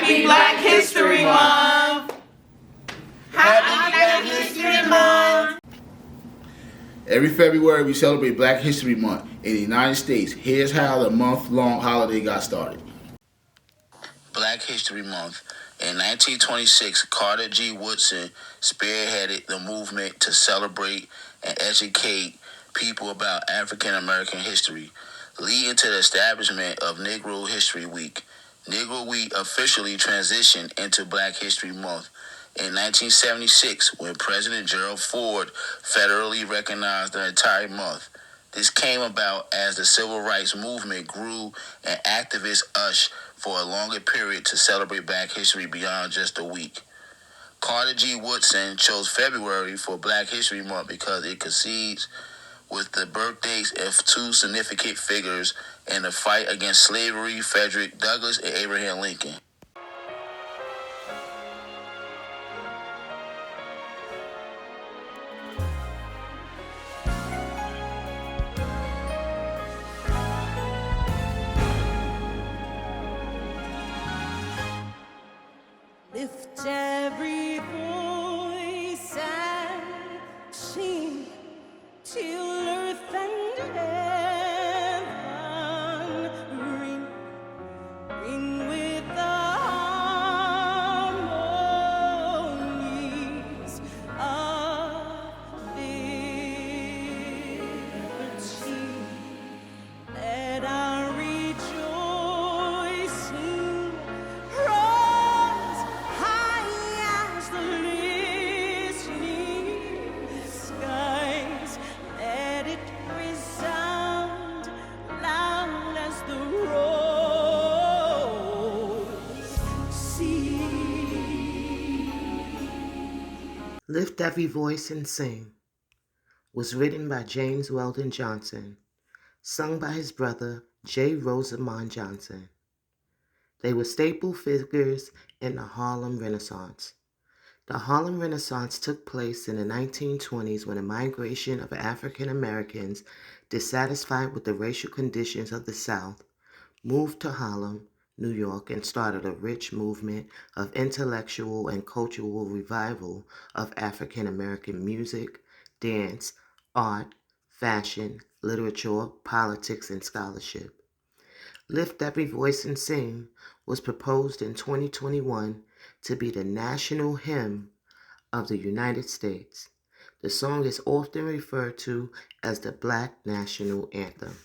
Happy Black History Month! Happy Black History Month! Every February we celebrate Black History Month in the United States. Here's how the month-long holiday got started. Black History Month. In 1926, Carter G. Woodson spearheaded the movement to celebrate and educate people about African American history, leading to the establishment of Negro History Week. Negro Week officially transitioned into Black History Month in 1976 when President Gerald Ford federally recognized the entire month. This came about as the civil rights movement grew and activists ushed for a longer period to celebrate Black history beyond just a week. Carter G. Woodson chose February for Black History Month because it coincides with the birthdays of two significant figures in the fight against slavery, Frederick Douglass and Abraham Lincoln. Lift every voice and sing till earth and heaven ring, ring with the harmonies of liberty. Let our rejoicing rise high as the listening skies. Let it resound loud as the rose sea. Lift Every Voice and Sing was written by James Weldon Johnson, sung by his brother J. Rosamond Johnson. They were staple figures in the Harlem Renaissance. The Harlem Renaissance took place in the 1920s when a migration of African Americans dissatisfied with the racial conditions of the South moved to Harlem, New York, and started a rich movement of intellectual and cultural revival of African American music, dance, art, fashion, literature, politics, and scholarship. Lift Every Voice and Sing was proposed in 2021 to be the national hymn of the United States. The song is often referred to as the Black National Anthem.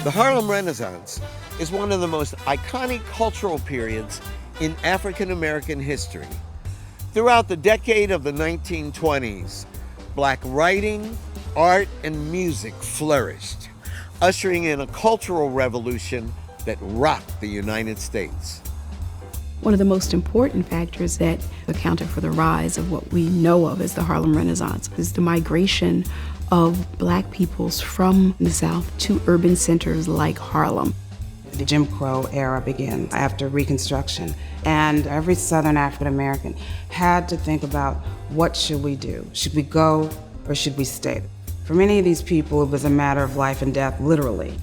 The Harlem Renaissance is one of the most iconic cultural periods in African American history. Throughout the decade of the 1920s, Black writing, art, and music flourished, ushering in a cultural revolution that rocked the United States. One of the most important factors that accounted for the rise of what we know of as the Harlem Renaissance is the migration of Black peoples from the South to urban centers like Harlem. The Jim Crow era began after Reconstruction, and every Southern African American had to think about, what should we do? Should we go or should we stay? For many of these people, it was a matter of life and death, literally.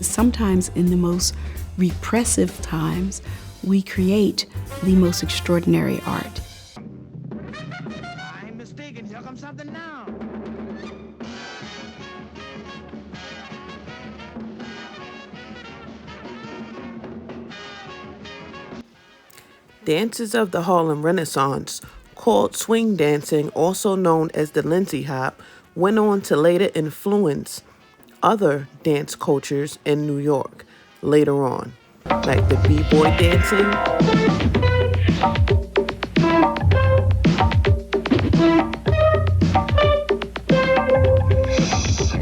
Sometimes in the most repressive times, we create the most extraordinary art. I ain't mistaken, here comes something now. Dances of the Harlem Renaissance, called swing dancing, also known as the Lindsay Hop, went on to later influence other dance cultures in New York later on, like the b-boy dancing,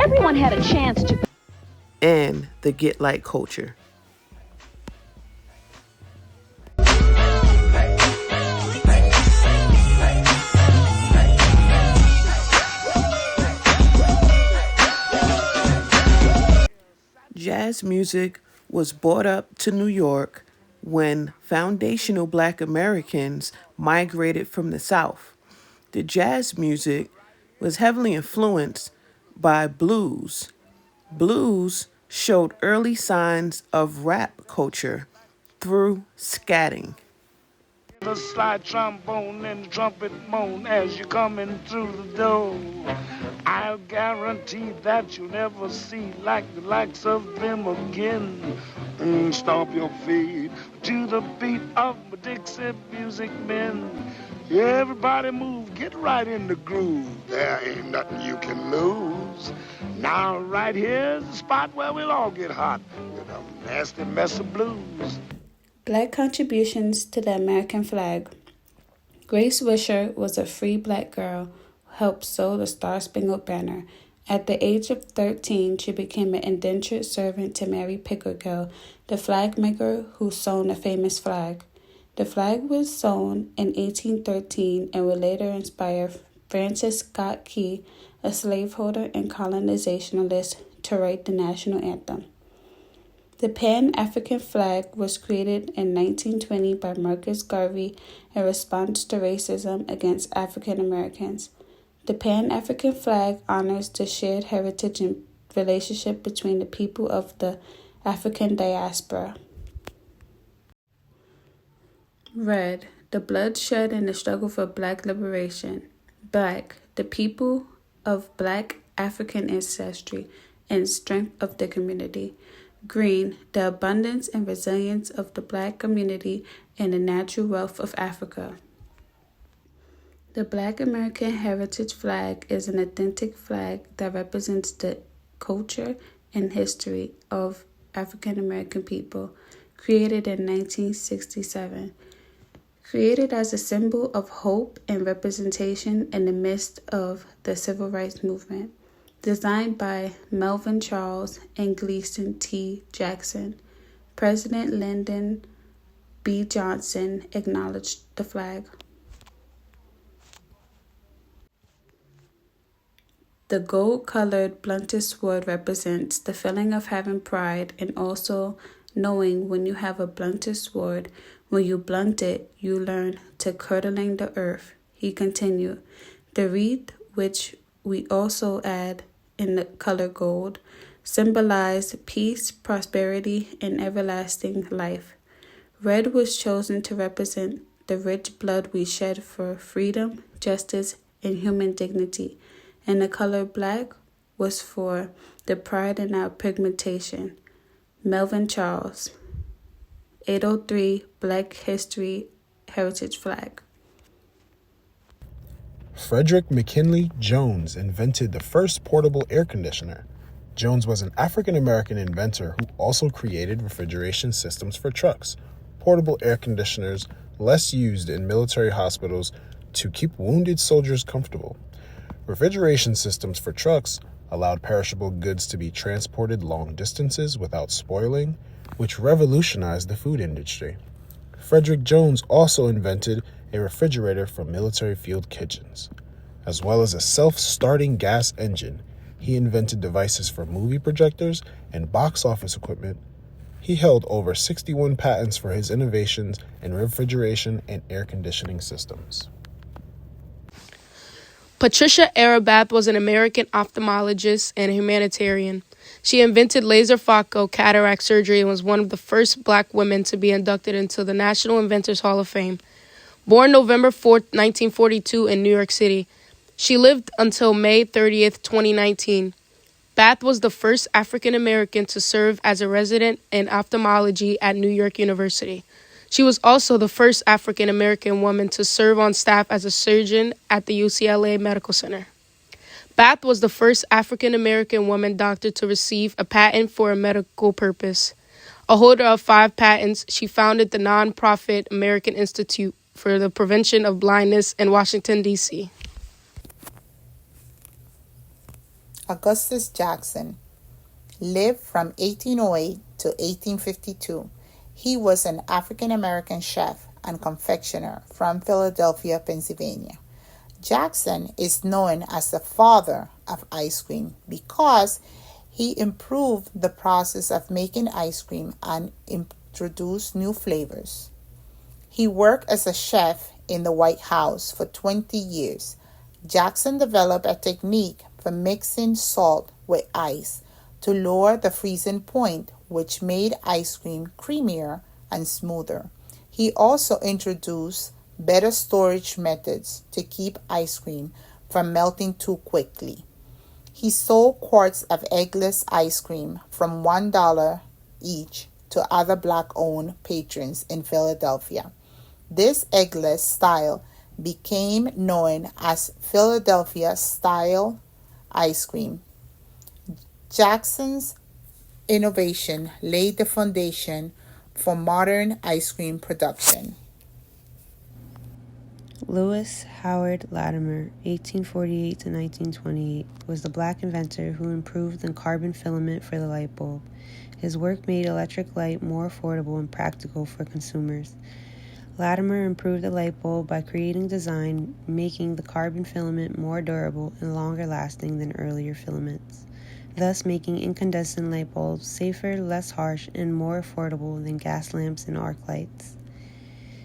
everyone had a chance to and the Get Light culture. Jazz music was brought up to New York when foundational Black Americans migrated from the South. The jazz music was heavily influenced by blues. Blues showed early signs of rap culture through scatting. The slide trombone and trumpet moan as you're coming through the door. I'll guarantee that you'll never see like the likes of them again. Stomp your feet to the beat of the Dixie Music Men. Everybody move, get right in the groove. There ain't nothing you can lose. Now right here's the spot where we'll all get hot with a nasty mess of blues. Black contributions to the American flag. Grace Wisher was a free Black girl who helped sew the Star-Spangled Banner. At the age of 13, she became an indentured servant to Mary Pickergill, the flag maker who sewn the famous flag. The flag was sewn in 1813 and would later inspire Francis Scott Key, a slaveholder and colonizationalist, to write the national anthem. The Pan-African flag was created in 1920 by Marcus Garvey in response to racism against African Americans. The Pan-African flag honors the shared heritage and relationship between the people of the African diaspora. Red, the blood shed in the struggle for Black liberation. Black, the people of Black African ancestry and strength of the community. Green, the abundance and resilience of the Black community and the natural wealth of Africa. The Black American Heritage Flag is an authentic flag that represents the culture and history of African American people, created in 1967. Created as a symbol of hope and representation in the midst of the Civil Rights Movement. Designed by Melvin Charles and Gleason T. Jackson, President Lyndon B. Johnson acknowledged the flag. The gold-colored blunted sword represents the feeling of having pride and also knowing when you have a blunted sword, when you blunt it, you learn to curdling the earth. He continued, the wreath, which we also add in the color gold, symbolize peace, prosperity, and everlasting life. Red was chosen to represent the rich blood we shed for freedom, justice, and human dignity, and the color black was for the pride in our pigmentation. Melvin Charles, 803 Black History Heritage Flag. Frederick McKinley Jones invented the first portable air conditioner. Jones was an African-American inventor who also created refrigeration systems for trucks, portable air conditioners less used in military hospitals to keep wounded soldiers comfortable. Refrigeration systems for trucks allowed perishable goods to be transported long distances without spoiling, which revolutionized the food industry. Frederick Jones also invented a refrigerator for military field kitchens. As well as a self-starting gas engine, he invented devices for movie projectors and box office equipment. He held over 61 patents for his innovations in refrigeration and air conditioning systems. Patricia Arabath was an American ophthalmologist and humanitarian. She invented laser-phaco cataract surgery and was one of the first Black women to be inducted into the National Inventors Hall of Fame. Born November 4, 1942 in New York City, she lived until May 30th, 2019. Bath was the first African American to serve as a resident in ophthalmology at New York University. She was also the first African American woman to serve on staff as a surgeon at the UCLA Medical Center. Bath was the first African American woman doctor to receive a patent for a medical purpose. A holder of 5 patents, she founded the nonprofit American Institute for the Prevention of Blindness in Washington, D.C. Augustus Jackson. lived from 1808 to 1852. He was an African-American chef and confectioner from Philadelphia, Pennsylvania. Jackson is known as the father of ice cream because he improved the process of making ice cream and introduced new flavors. He worked as a chef in the White House for 20 years. Jackson developed a technique for mixing salt with ice to lower the freezing point, which made ice cream creamier and smoother. He also introduced better storage methods to keep ice cream from melting too quickly. He sold quarts of eggless ice cream from $1 each to other Black-owned patrons in Philadelphia. This eggless style became known as Philadelphia style ice cream. Jackson's innovation laid the foundation for modern ice cream production. Lewis Howard Latimer, 1848 to 1928, was the black inventor who improved the carbon filament for the light bulb. His work made electric light more affordable and practical for consumers. Latimer improved the light bulb by creating design, making the carbon filament more durable and longer lasting than earlier filaments, thus making incandescent light bulbs safer, less harsh, and more affordable than gas lamps and arc lights.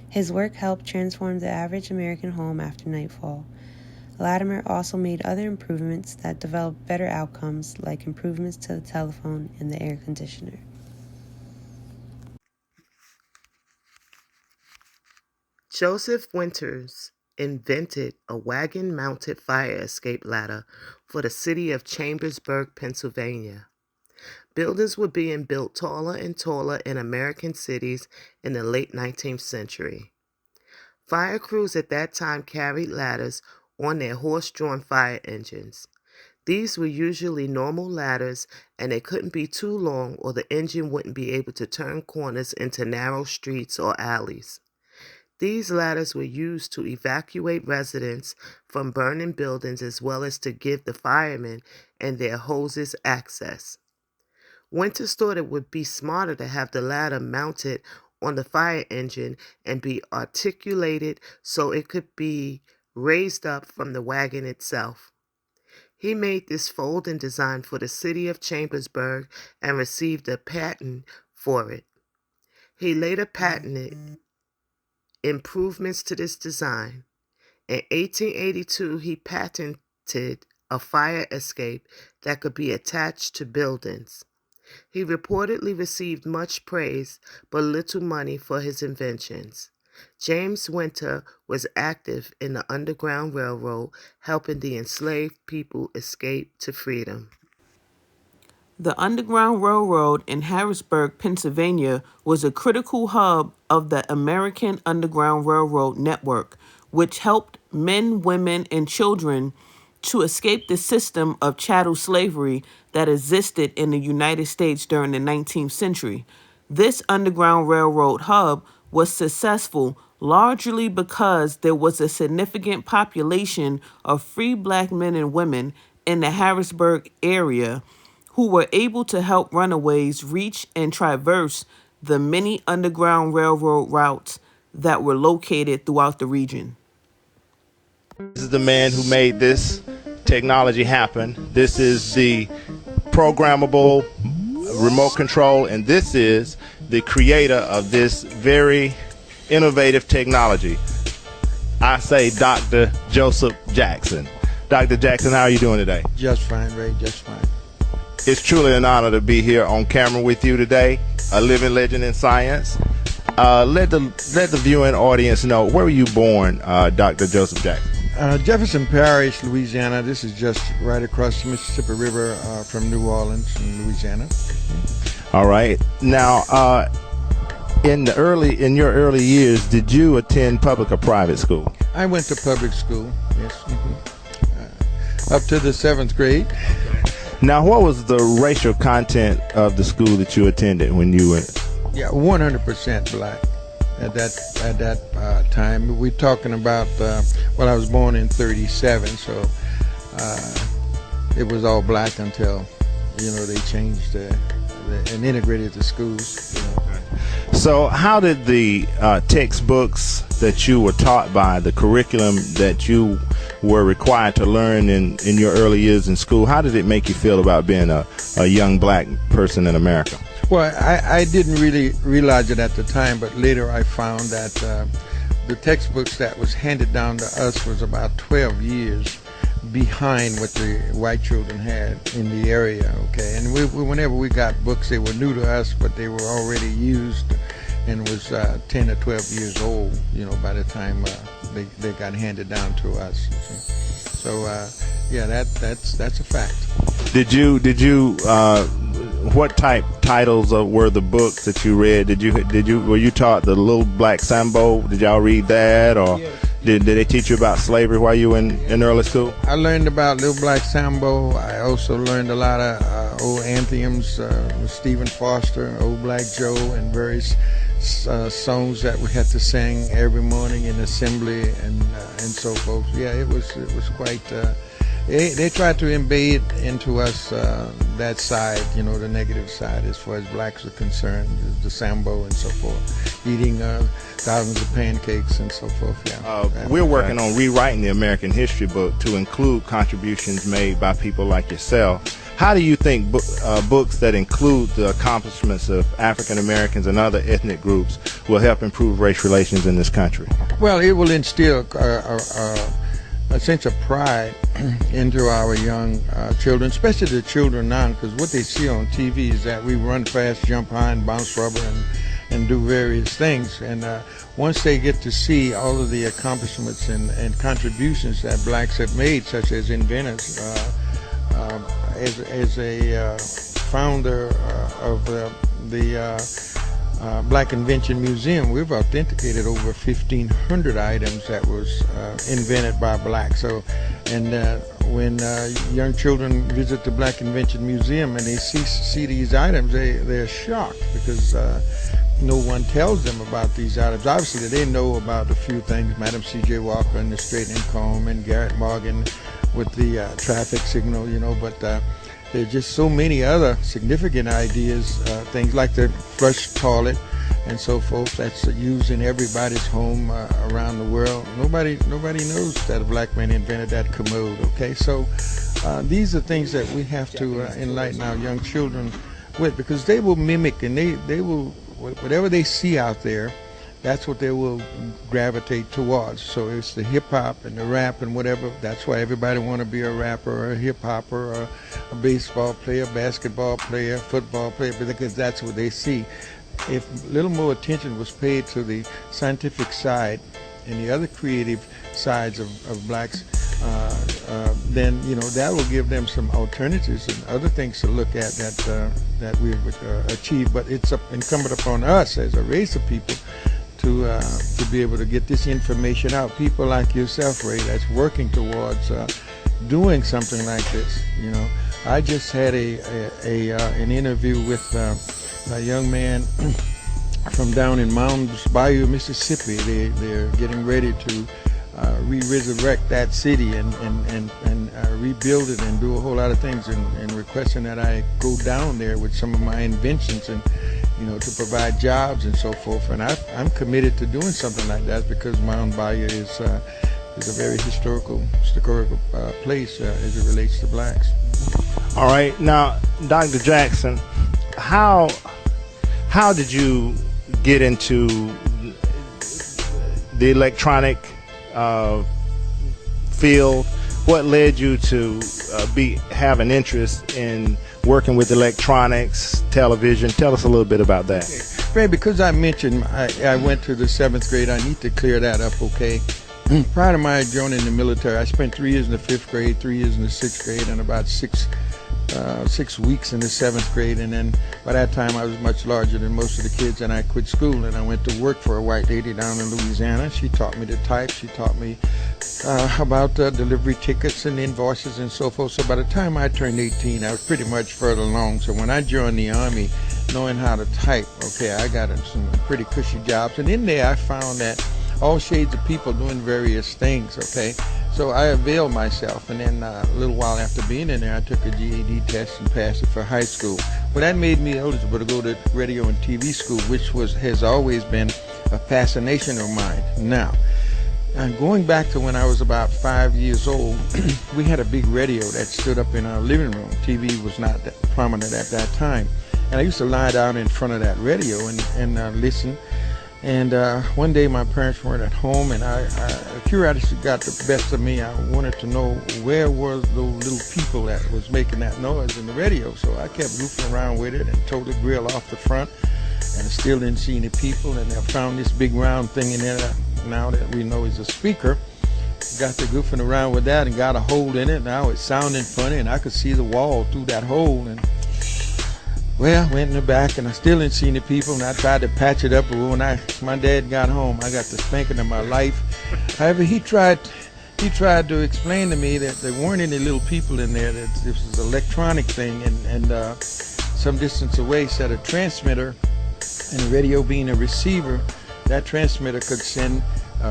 His work helped transform the average American home after nightfall. Latimer also made other improvements that developed better outcomes, like improvements to the telephone and the air conditioner. Joseph Winters invented a wagon-mounted fire escape ladder for the city of Chambersburg, Pennsylvania. Buildings were being built taller and taller in American cities in the late 19th century. Fire crews at that time carried ladders on their horse-drawn fire engines. These were usually normal ladders, and they couldn't be too long or the engine wouldn't be able to turn corners into narrow streets or alleys. These ladders were used to evacuate residents from burning buildings as well as to give the firemen and their hoses access. Winters thought it would be smarter to have the ladder mounted on the fire engine and be articulated so it could be raised up from the wagon itself. He made this folding design for the city of Chambersburg and received a patent for it. He later patented improvements to this design. In 1882, he patented a fire escape that could be attached to buildings. He reportedly received much praise but little money for his inventions. James Winter was active in the Underground Railroad, helping the enslaved people escape to freedom. The Underground Railroad in Harrisburg, Pennsylvania, was a critical hub of the American Underground Railroad network, which helped men, women, and children to escape the system of chattel slavery that existed in the United States during the 19th century. This Underground Railroad hub was successful largely because there was a significant population of free black men and women in the Harrisburg area who were able to help runaways reach and traverse the many Underground Railroad routes that were located throughout the region. This is the man who made this technology happen. This is the programmable remote control, and this is the creator of this very innovative technology. I say Dr. Joseph Jackson. Dr. Jackson, how are you doing today? Just fine, Ray, just fine. It's truly an honor to be here on camera with you today, a living legend in science. Let the viewing audience know, where were you born, Dr. Joseph Jackson? Jefferson Parish, Louisiana. This is just right across the Mississippi River from New Orleans in Louisiana. All right. Now, in your early years, did you attend public or private school? I went to public school, yes. Up to the 7th grade. Now, what was the racial content of the school that you attended when you went? Yeah, 100% black at that time. We're talking about, well, I was born in 37, so it was all black until they changed and integrated the schools. So how did the textbooks that you were taught by, the curriculum that you were required to learn in your early years in school, how did it make you feel about being a young black person in America? Well, I didn't really realize it at the time, but later I found that the textbooks that was handed down to us was about 12 years behind what the white children had in the area, okay? And whenever we got books, they were new to us, but they were already used and was 10 or 12 years old, by the time they got handed down to us. So, yeah, that's a fact. Did you what type titles were the books that you read? Were you taught the Little Black Sambo? Did y'all read that, or did they teach you about slavery while you were in early school? I learned about Little Black Sambo. I also learned a lot of old anthems with Stephen Foster, Old Black Joe, and various songs that we had to sing every morning in assembly and so forth. Yeah, it was quite. They tried to embed into us that side, the negative side as far as blacks are concerned, the Sambo and so forth, eating thousands of pancakes and so forth. Yeah. We're working on rewriting the American history book to include contributions made by people like yourself. How do you think books that include the accomplishments of African Americans and other ethnic groups will help improve race relations in this country? Well, it will instill a sense of pride into our young children, especially the children now, because what they see on TV is that we run fast, jump high, and bounce rubber and do various things. And once they get to see all of the accomplishments and contributions that blacks have made, such as inventors, as a founder of the Black Invention Museum, we've authenticated over 1,500 items that was invented by blacks. So, and when young children visit the Black Invention Museum and they see these items, they're shocked because no one tells them about these items. Obviously, they know about a few things, Madam C.J. Walker and the straightening comb, and Garrett Morgan with the traffic signal, but there's just so many other significant ideas, things like the flush toilet and so forth that's used in everybody's home around the world. Nobody knows that a black man invented that commode, okay? So these are things that we have to enlighten our young children with, because they will mimic and they will, whatever they see out there, that's what they will gravitate towards. So it's the hip hop and the rap and whatever. That's why everybody want to be a rapper or a hip hopper or a baseball player, basketball player, football player, because that's what they see. If a little more attention was paid to the scientific side and the other creative sides of blacks, then that will give them some alternatives and other things to look at that we've achieved. But it's incumbent upon us as a race of people to be able to get this information out. People like yourself, Ray, that's working towards doing something like this. I just had an interview with a young man from down in Mounds Bayou, Mississippi. They're getting ready to resurrect that city and rebuild it and do a whole lot of things, and requesting that I go down there with some of my inventions and to provide jobs and so forth. And I'm committed to doing something like that because Mound Bayou is a very historical place as it relates to blacks. All right, now, Dr. Jackson, how did you get into the electronic field? What led you to have an interest in working with electronics, television? Tell us a little bit about that. Okay. Ray, because I mentioned I went to the 7th grade, I need to clear that up, okay? Prior to my joining the military, I spent 3 years in the 5th grade, 3 years in the 6th grade, and about 6 weeks in the 7th grade. And then by that time, I was much larger than most of the kids, and I quit school and I went to work for a white lady down in Louisiana. She taught me to type. She taught me about delivery tickets and invoices and so forth. So by the time I turned 18, I was pretty much further along. So when I joined the Army, knowing how to type, okay, I got some pretty cushy jobs. And in there, I found that all shades of people doing various things, okay? So I availed myself, and then a little while after being in there, I took a GED test and passed it for high school. Well, that made me eligible to go to radio and TV school, which has always been a fascination of mine. Now, going back to when I was about 5 years old, we had a big radio that stood up in our living room. TV was not that prominent at that time. And I used to lie down in front of that radio and listen. And one day my parents weren't at home, and curiosity got the best of me. I wanted to know where was those little people that was making that noise in the radio. So I kept goofing around with it and tore the grill off the front, and still didn't see any people. And I found this big round thing in there that now that we know is a speaker. Got to goofing around with that and got a hole in it. Now it's sounding funny, and I could see the wall through that hole. And well, I went in the back, and I still didn't see any people, and I tried to patch it up. But when my dad got home, I got the spanking of my life. However, he tried to explain to me that there weren't any little people in there, that this was an electronic thing, and some distance away set a transmitter, and the radio being a receiver, that transmitter could send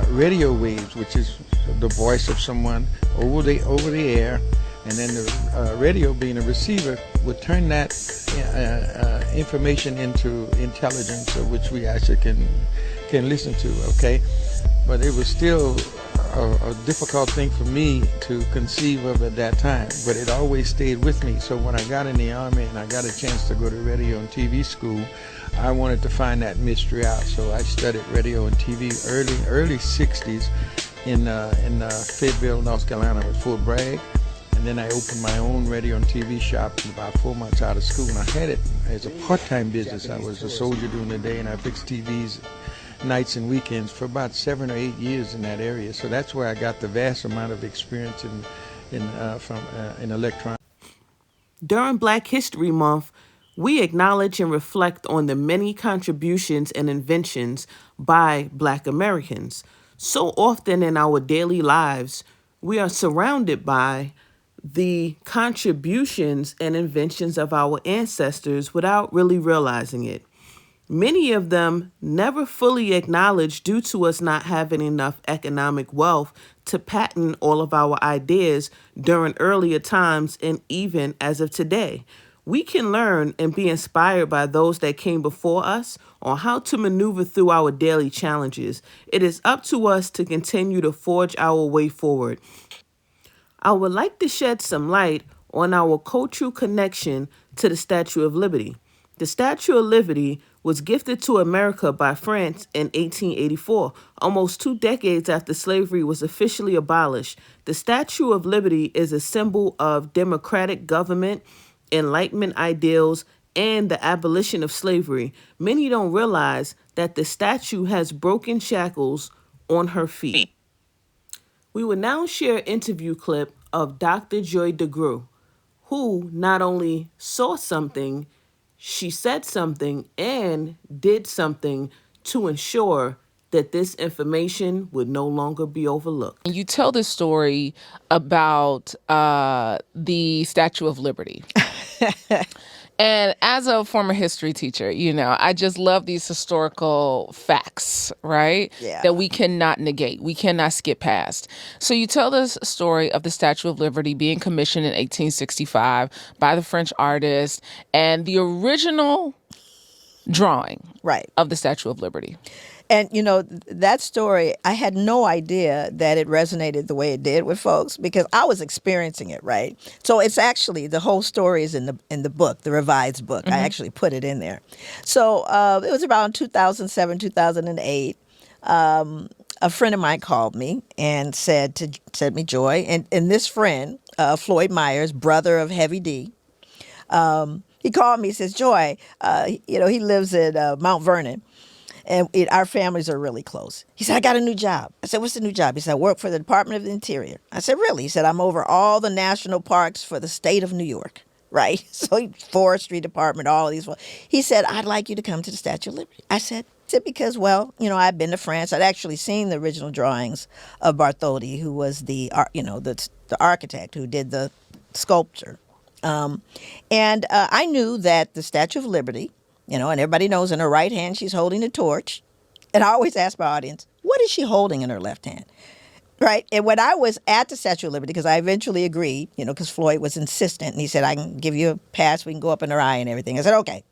radio waves, which is the voice of someone, over the air, and then the radio being a receiver would turn that information into intelligence, which we actually can listen to, okay? But it was still a difficult thing for me to conceive of at that time, but it always stayed with me. So when I got in the Army and I got a chance to go to radio and TV school, I wanted to find that mystery out. So I studied radio and TV early 60s in Fayetteville, North Carolina with Fort Bragg. And then I opened my own radio and TV shop about 4 months out of school, and I had it as a part-time business. I was a soldier during the day, and I fixed TVs nights and weekends for about 7 or 8 years in that area. So that's where I got the vast amount of experience in electronics. During Black History Month, we acknowledge and reflect on the many contributions and inventions by Black Americans. So often in our daily lives, we are surrounded by the contributions and inventions of our ancestors without really realizing it. Many of them never fully acknowledged due to us not having enough economic wealth to patent all of our ideas during earlier times and even as of today. We can learn and be inspired by those that came before us on how to maneuver through our daily challenges. It is up to us to continue to forge our way forward. I would like to shed some light on our cultural connection to the Statue of Liberty. The Statue of Liberty was gifted to America by France in 1884, almost 2 decades after slavery was officially abolished. The Statue of Liberty is a symbol of democratic government, Enlightenment ideals, and the abolition of slavery. Many don't realize that the statue has broken shackles on her feet. We will now share an interview clip of Dr. Joy DeGruy, who not only saw something, she said something and did something to ensure that this information would no longer be overlooked. You tell this story about the Statue of Liberty. And as a former history teacher, I just love these historical facts, right? Yeah. That we cannot negate. We cannot skip past. So you tell this story of the Statue of Liberty being commissioned in 1865 by the French artist and the original drawing of the Statue of Liberty. And, that story, I had no idea that it resonated the way it did with folks because I was experiencing it, right? So it's actually, the whole story is in the book, the revised book. I actually put it in there. So it was around 2007, 2008. A friend of mine called me and said me, Joy, and this friend, Floyd Myers, brother of Heavy D, he called me, says, Joy, he lives in Mount Vernon. And our families are really close. He said, I got a new job. I said, what's the new job? He said, I work for the Department of the Interior. I said, really? He said, I'm over all the national parks for the state of New York, right? So Forestry Department, all of these. He said, I'd like you to come to the Statue of Liberty. I said, because, I'd been to France. I'd actually seen the original drawings of Bartholdi, who was the architect who did the sculpture. And I knew that the Statue of Liberty, and everybody knows in her right hand she's holding a torch, And I always ask my audience, what is she holding in her left hand? Right? And when I was at the Statue of Liberty, because I eventually agreed, because Floyd was insistent, and he said, I can give you a pass, we can go up in her eye and everything. I said, okay.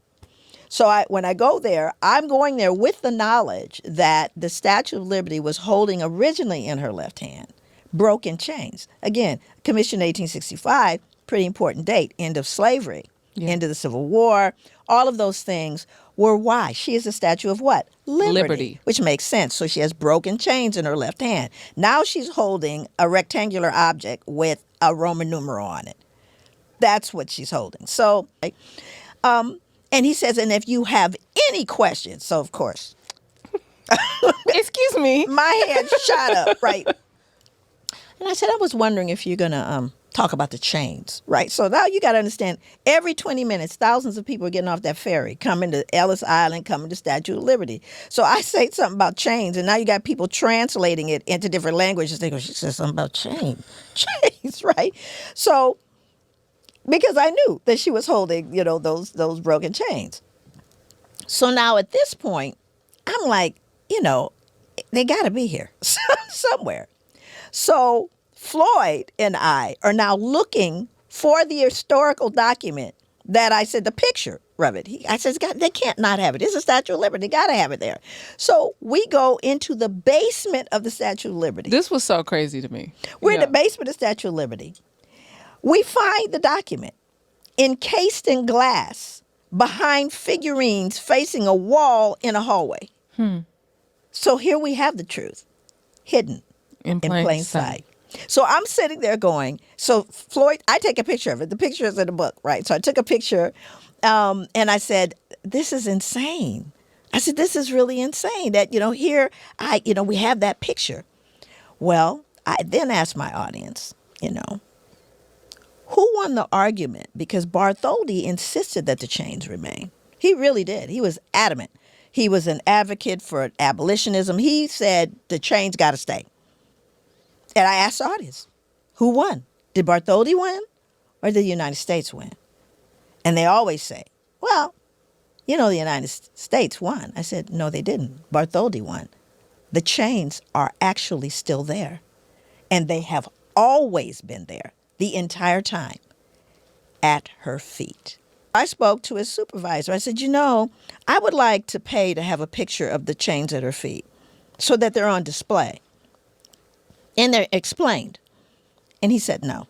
So when I go there, I'm going there with the knowledge that the Statue of Liberty was holding originally in her left hand broken chains. Again, Commission 1865, pretty important date, end of slavery, end of the Civil War. All of those things were why. She is a statue of what? Liberty. Which makes sense. So she has broken chains in her left hand. Now she's holding a rectangular object with a Roman numeral on it. That's what she's holding. So, and he says, and if you have any questions, so of course. Excuse me. My head shot up, right? And I said, I was wondering if you're going to talk about the chains, right? So now you got to understand, every 20 minutes, thousands of people are getting off that ferry, coming to Ellis Island, coming to Statue of Liberty. So I say something about chains, and now you got people translating it into different languages. They go, she said something about chains, right? So, because I knew that she was holding, those broken chains. So now at this point, I'm like, they got to be here somewhere. So Floyd and I are now looking for the historical document that I said, the picture of it. I said, they can't not have it. It's a Statue of Liberty. They got to have it there. So we go into the basement of the Statue of Liberty. This was so crazy to me. We're in the basement of the Statue of Liberty. We find the document encased in glass behind figurines facing a wall in a hallway. So here we have the truth hidden in plain sight. So I'm sitting there going, so Floyd, I take a picture of it. The picture is in the book, right? So I took a picture and I said, this is insane. I said, this is really insane that, here we have that picture. Well, I then asked my audience, who won the argument? Because Bartholdi insisted that the chains remain. He really did. He was adamant. He was an advocate for abolitionism. He said the chains got to stay. And I asked the audience, who won? Did Bartholdi win or did the United States win? And they always say, well, the United States won. I said, no, they didn't. Bartholdi won. The chains are actually still there. And they have always been there the entire time at her feet. I spoke to his supervisor. I said, I would like to pay to have a picture of the chains at her feet so that they're on display. And they're explained. And he said, no.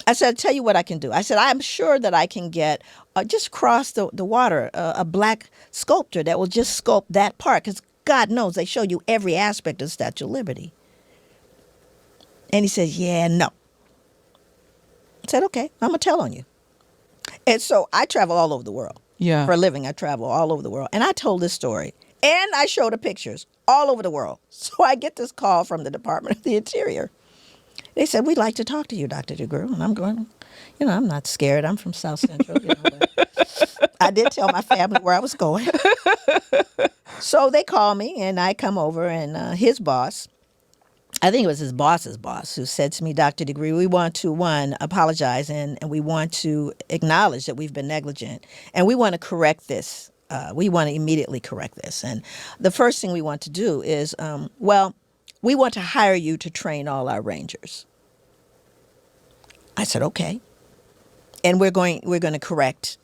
I said, I'll tell you what I can do. I said, I'm sure that I can get, just across the water, a black sculptor that will just sculpt that part. Because God knows they show you every aspect of the Statue of Liberty. And he said, yeah, no. I said, okay, I'm going to tell on you. And so I travel all over the world. Yeah. For a living, I travel all over the world. And I told this story. And I showed the pictures all over the world. So I get this call from the Department of the Interior. They said, we'd like to talk to you, Dr. DeGruy. And I'm going, I'm not scared. I'm from South Central. But I did tell my family where I was going. So they call me and I come over and his boss, I think it was his boss's boss, who said to me, Dr. DeGruy, we want to, apologize and we want to acknowledge that we've been negligent and we want to correct this. We want to immediately correct this. And the first thing we want to do is, we want to hire you to train all our rangers. I said, okay. And we're going to correct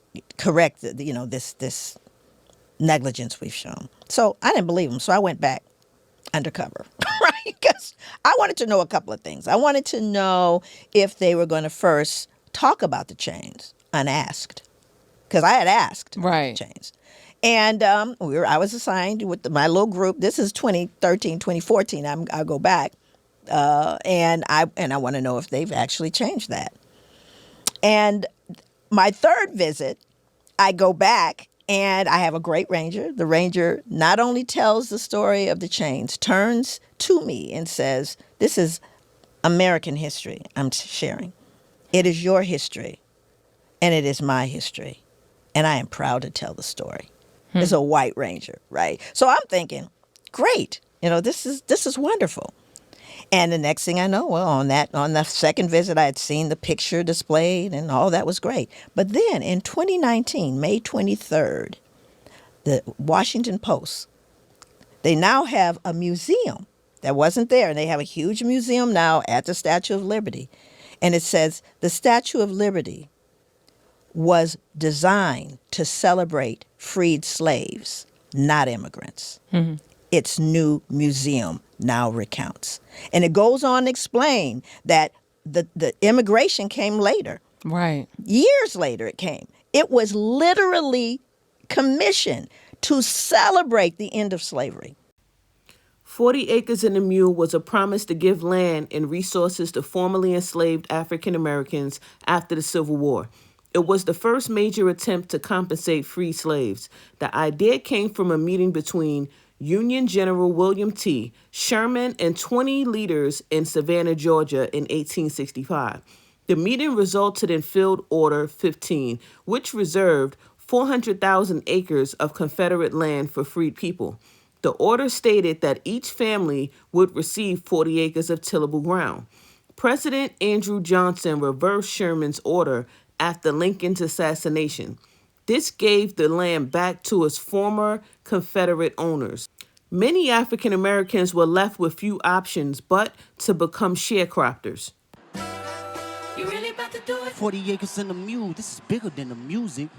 this negligence we've shown. So I didn't believe him. So I went back undercover, right? Because I wanted to know a couple of things. I wanted to know if they were going to first talk about the chains unasked. Because I had asked about the chains. And I was assigned with my little group. This is 2013, 2014. I'll go back. And I want to know if they've actually changed that. And my third visit, I go back and I have a great ranger. The ranger not only tells the story of the chains, turns to me and says, this is American history I'm sharing. It is your history and it is my history. And I am proud to tell the story. It's a white ranger, right? So I'm thinking, great, this is wonderful. And the next thing I know, on the second visit, I had seen the picture displayed and all that was great. But then in 2019, May 23rd, the Washington Post They now have a museum that wasn't there, and they have a huge museum now at the Statue of Liberty. And it says the Statue of Liberty was designed to celebrate freed slaves, not immigrants. Its new museum now recounts. And it goes on to explain that the immigration came later. Right. Years later it came. It was literally commissioned to celebrate the end of slavery. 40 Acres and a Mule was a promise to give land and resources to formerly enslaved African Americans after the Civil War. It was the first major attempt to compensate free slaves. The idea came from a meeting between Union General William T. Sherman and 20 leaders in Savannah, Georgia in 1865. The meeting resulted in Field Order 15, which reserved 400,000 acres of Confederate land for freed people. The order stated that each family would receive 40 acres of tillable ground. President Andrew Johnson reversed Sherman's order after Lincoln's assassination. This gave the land back to its former Confederate owners. Many African Americans were left with few options but to become sharecroppers. You really about to do it? 40 Acres and a Mule, this is bigger than the music.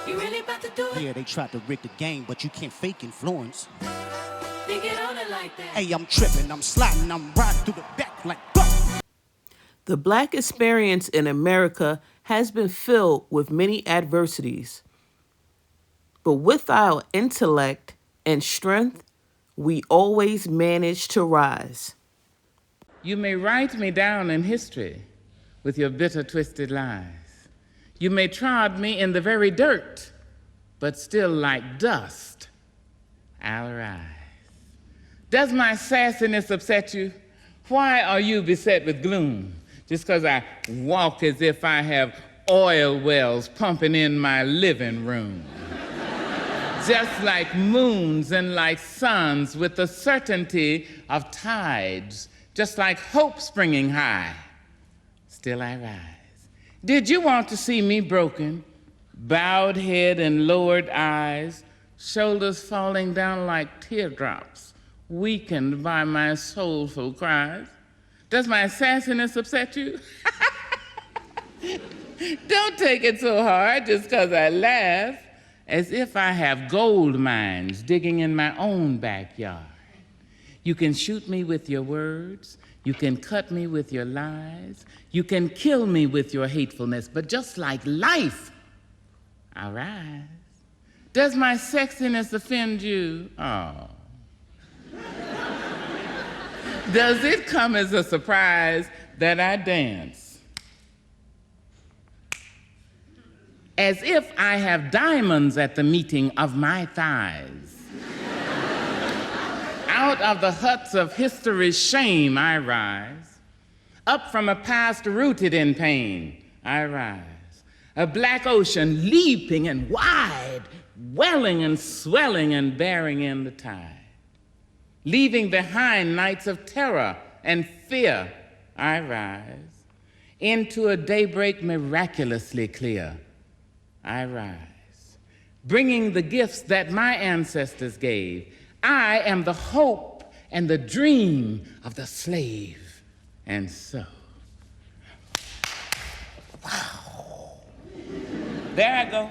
You really about to do it? Yeah, they tried to rig the game, but you can't fake influence. They get on it like that. Hey, I'm tripping, I'm sliding, I'm riding through the back like The Black experience in America has been filled with many adversities. But with our intellect and strength, we always manage to rise. You may write me down in history with your bitter, twisted lies. You may trod me in the very dirt, but still like dust, I'll rise. Does my sassiness upset you? Why are you beset with gloom? Just because I walk as if I have oil wells pumping in my living room. Just like moons and like suns with the certainty of tides, just like hope springing high, still I rise. Did you want to see me broken, bowed head and lowered eyes, shoulders falling down like teardrops, weakened by my soulful cries? Does my sassiness upset you? Don't take it so hard just because I laugh, as if I have gold mines digging in my own backyard. You can shoot me with your words, you can cut me with your lies, you can kill me with your hatefulness, but just like life, I'll rise. Does my sexiness offend you? Oh. Does it come as a surprise that I dance as if I have diamonds at the meeting of my thighs? Out of the huts of history's shame I rise. Up from a past rooted in pain I rise. A black ocean leaping and wide, welling and swelling and bearing in the tide. Leaving behind nights of terror and fear I rise. Into a daybreak miraculously clear I rise. Bringing the gifts that my ancestors gave. I am the hope and the dream of the slave. And so, wow. There I go.